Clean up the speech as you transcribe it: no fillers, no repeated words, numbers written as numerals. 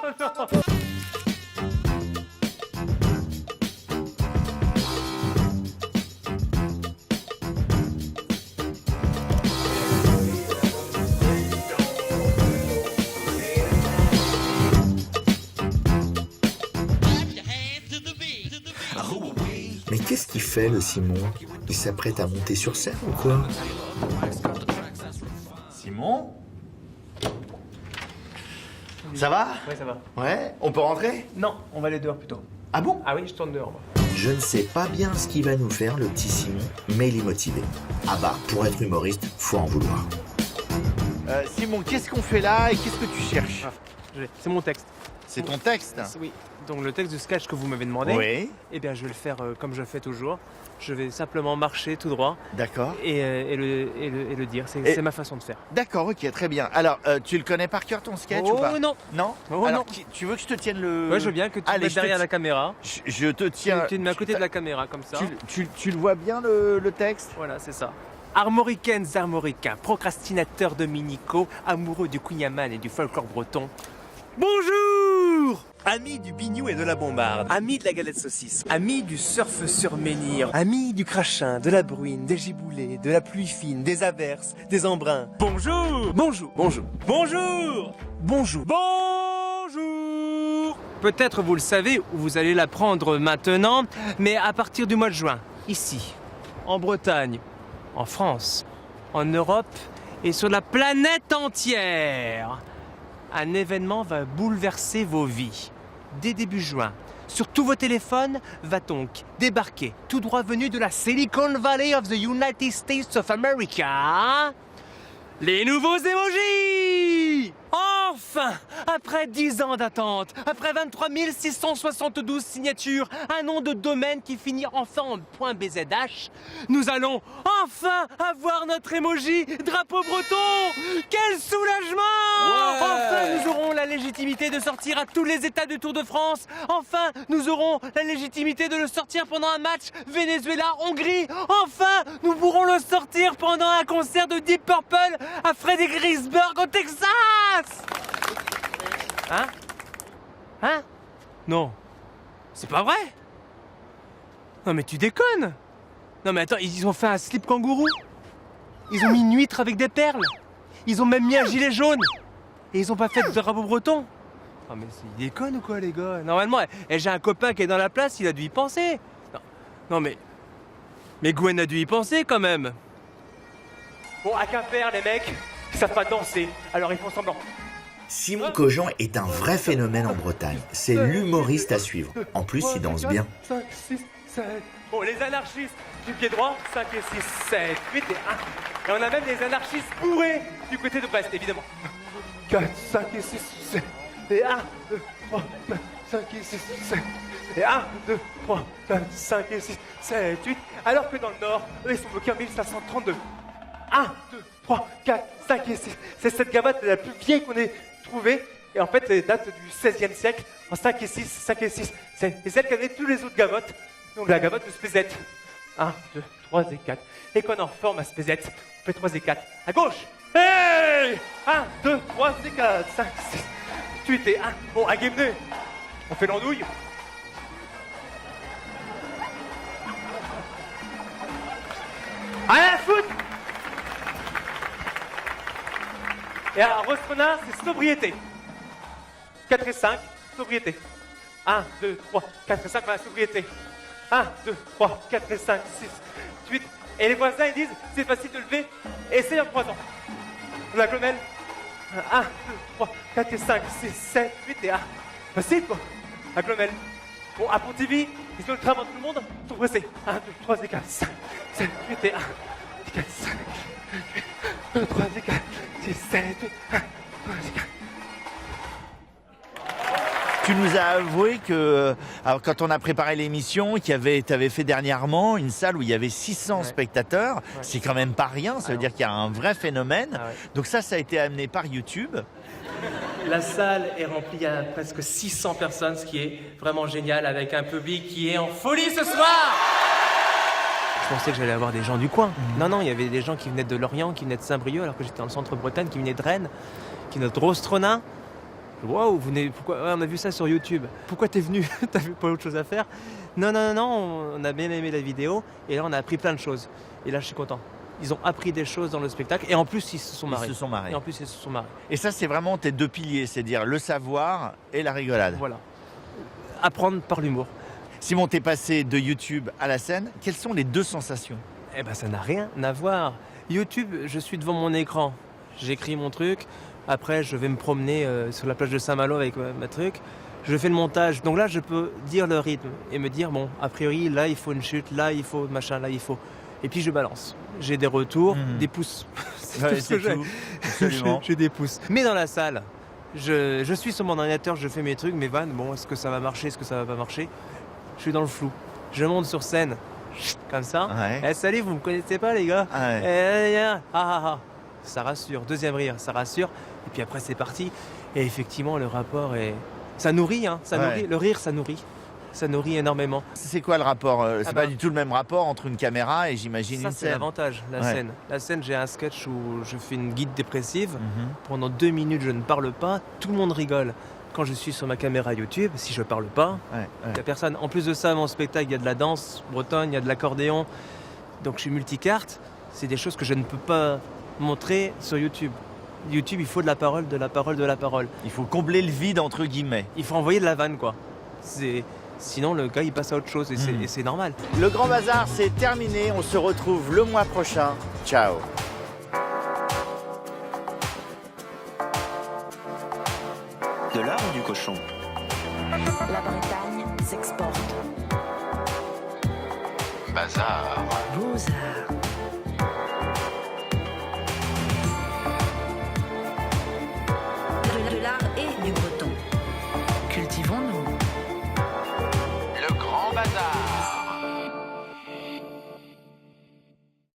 non. Mais qu'est-ce qu'il fait, le Simon? Il s'apprête à monter sur scène ou quoi? Simon? Ça va? Ouais, ça va. Ouais? On peut rentrer? Non, on va aller dehors plutôt. Ah bon? Ah oui, je tourne dehors, moi. Je ne sais pas bien ce qu'il va nous faire, le petit Simon, mais il est motivé. Ah bah, pour être humoriste, faut en vouloir. Simon, qu'est-ce qu'on fait là et qu'est-ce que tu cherches? C'est mon texte. C'est ton texte? Oui. Donc le texte du sketch que vous m'avez demandé, Oui. eh bien je vais le faire comme je le fais toujours. Je vais simplement marcher tout droit D'accord. et le dire. C'est ma façon de faire. D'accord, ok, très bien. Alors, tu le connais par cœur ton sketch ou pas? Oh non. Non? Oh Alors, non. tu veux que je te tienne le... Ouais, je veux bien que tu Allez, me mettes je te derrière ti- la caméra. Je te tiens... Tu te mets à côté de la caméra comme ça. Tu le vois bien le texte? Voilà, c'est ça. Armoricaines, armoricains, procrastinateurs dominicaux, amoureux du Cunyaman et du folklore breton. Bonjour! Amis du bignou et de la bombarde, amis de la galette saucisse, amis du surf sur menhir, amis du crachin, de la bruine, des giboulées, de la pluie fine, des averses, des embruns. Bonjour! Bonjour! Bonjour! Bonjour! Bonjour! Bonjour! Peut-être vous le savez ou vous allez l'apprendre maintenant, mais à partir du mois de juin, ici, en Bretagne, en France, en Europe et sur la planète entière, un événement va bouleverser vos vies. Dès début juin, sur tous vos téléphones, va donc débarquer, tout droit venu de la Silicon Valley of the United States of America, les nouveaux emojis! Enfin, après 10 ans d'attente, après 23 672 signatures, un nom de domaine qui finit enfin en .bzh, nous allons enfin avoir notre emoji drapeau breton! Quel soulagement! Enfin, nous aurons la légitimité de sortir à tous les états du Tour de France. Enfin, nous aurons la légitimité de le sortir pendant un match Venezuela-Hongrie. Enfin, nous pourrons le sortir pendant un concert de Deep Purple à Fredericksburg au Texas! Hein? Hein? Non. C'est pas vrai? Non mais tu déconnes! Non mais attends, ils ont fait un slip kangourou. Ils ont mis une huître avec des perles. Ils ont même mis un gilet jaune. Et ils ont pas fait de drapeau breton. Ah mais ils déconnent ou quoi les gars? Normalement, j'ai un copain qui est dans la place, il a dû y penser. Non mais... Mais Gwen a dû y penser quand même. Bon, à Quimper, les mecs, ils savent pas danser, alors ils font semblant. Simon Cogent est un vrai phénomène en Bretagne. C'est l'humoriste à suivre. En plus, il danse bien. 5, 6, 7. Bon, les anarchistes du pied droit, 5 et 6, 7, 8 et 1. Et on a même les anarchistes bourrés du côté de Brest, évidemment. 4, 5 et 6, 7. Et 1, 2, 3, 4, 5 et 6, 7. Et 1, 2, 3, 4, 5 et 6, 7, 8. Alors que dans le nord, eux, ils sont bloqués en 1532. 1, 2, 3, 4, 5 et 6. C'est cette gavotte la plus vieille qu'on ait trouvée. Et en fait, elle date du 16e siècle. En 5 et 6, 5 et 6. C'est celle qui avait tous les autres gavottes. Donc la gavotte de Spézette. 1, 2, 3 et 4. Et qu'on en forme à Spézette, on fait 3 et 4. À gauche. Hey 1, 2, 3 et 4, 5, 6, 8 et 1. Bon, à Guémené, on fait l'andouille. Rien à foutre. Et à Rostrenin, c'est sobriété. 4 et 5, sobriété. 1, 2, 3, 4 et 5, voilà, sobriété. 1, 2, 3, 4 et 5, 6, 8. Et les voisins, ils disent, c'est facile de lever, essaye en 3 ans. La glomelle. 1, 2, 3, 4 et 5, 6, 7, 8 et 1. Facile, quoi. La glomelle. Bon, à Pontivy, ils ont le tram entre tout le monde, ils sont pressés. 1, 2, 3 et 4, 5, 7, 8 et 1. 4, 5, 8, 2, 3 et 4, 6, 7, 8, 1, 3 et 4. Tu nous as avoué que, alors, quand on a préparé l'émission, tu avais fait dernièrement une salle où il y avait 600 spectateurs. C'est quand même pas rien, ça veut dire qu'il y a un vrai phénomène. Donc ça a été amené par YouTube. La salle est remplie à presque 600 personnes, ce qui est vraiment génial, avec un public qui est en folie ce soir. Je pensais que j'allais avoir des gens du coin. Non, il y avait des gens qui venaient de Lorient, qui venaient de Saint-Brieuc, alors que j'étais dans le centre Bretagne, qui venaient de Rennes, qui venaient de Rostrenin. Waouh, pourquoi ouais, on a vu ça sur YouTube. Pourquoi t'es venu? T'avais pas autre chose à faire? Non, on a bien aimé la vidéo et là on a appris plein de choses. Et là je suis content. Ils ont appris des choses dans le spectacle et en plus ils se sont marrés. Ils se sont marrés. Et en plus ils se sont marrés. Et ça, c'est vraiment tes deux piliers, c'est-à-dire le savoir et la rigolade. Voilà. Apprendre par l'humour. Simon, t'es passé de YouTube à la scène. Quelles sont les deux sensations? Eh ben ça n'a rien à voir. YouTube, je suis devant mon écran. J'écris mon truc. Après, je vais me promener sur la plage de Saint-Malo avec ma truc. Je fais le montage. Donc là, je peux dire le rythme et me dire, bon, a priori, là, il faut une chute, là, il faut machin, là, il faut... Et puis, je balance. J'ai des retours, des pouces. C'est tout ce que j'ai. Absolument. J'ai des pouces. Mais dans la salle, je suis sur mon ordinateur, je fais mes trucs, mes vannes. Bon, est-ce que ça va marcher, est-ce que ça va pas marcher? Je suis dans le flou. Je monte sur scène, comme ça. Ouais. Eh, salut, vous me connaissez pas, les gars? Ouais. Ça rassure. Deuxième rire, ça rassure. Et puis après, c'est parti. Et effectivement, le rapport est... Ça nourrit, hein. Ça nourrit. Le rire, ça nourrit. Ça nourrit énormément. C'est quoi le rapport? C'est pas bah. du tout le même rapport entre une caméra et j'imagine Ça, une c'est scène. l'avantage, la Ouais. scène. La scène, j'ai un sketch où je fais une guide dépressive. Pendant 2 minutes, je ne parle pas. Tout le monde rigole. Quand je suis sur ma caméra YouTube, si je parle pas, Ouais, il ouais. n'y a personne. En plus de ça, mon spectacle, il y a de la danse bretonne, il y a de l'accordéon. Donc je suis multicarte. C'est des choses que je ne peux pas montrer sur YouTube. YouTube, il faut de la parole, de la parole, de la parole. Il faut combler le vide entre guillemets. Il faut envoyer de la vanne, quoi. Sinon, le gars, il passe à autre chose et c'est normal. Le Grand Bazar, c'est terminé. On se retrouve le mois prochain. Ciao. De l'art ou du cochon? La Bretagne s'exporte. Bazar. Beaux-Arts.